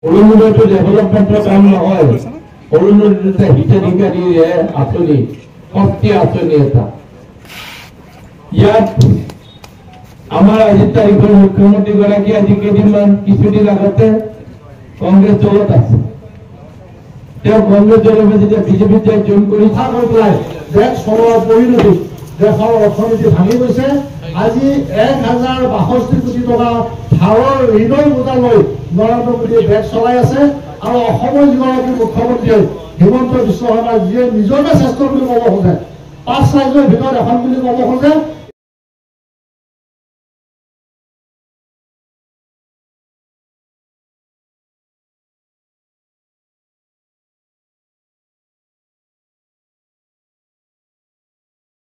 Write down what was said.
অৰুণোদয়টো ডেভেলপমেণ্টৰ কাম নহয়, অৰুণোদয় এটা হিতাধিকাৰীৰে আঁচনি, শক্তি আঁচনি এটা। ইয়াত আমাৰ আজিৰ তাৰিখৰ মুখ্যমন্ত্ৰীগৰাকী আজি কিছুদিন আগতে কংগ্ৰেছ দলত আছে। তেওঁ কংগ্ৰেছ দলৰ যেতিয়া বিজেপিত জইন কৰি পেলাই দেশ চলোৱাৰ পৰিণতি দেশৰ অৰ্থনীতি ভাঙি গৈছে। আজি 1062 কোটি টকা ধাৰৰ ঋণৰ বোজা লৈ নৰেন্দ্ৰ মোদীয়ে দেশ চলাই আছে। আৰু অসমৰ যিগৰাকী মুখ্যমন্ত্ৰী হিমন্ত বিশ্ব শৰ্মা যিয়ে নিজকে শ্ৰেষ্ঠ বুলি ক'ব খোজে, 5 ৰাজ্যৰ ভিতৰত এখন বুলি ক'ব খোজে,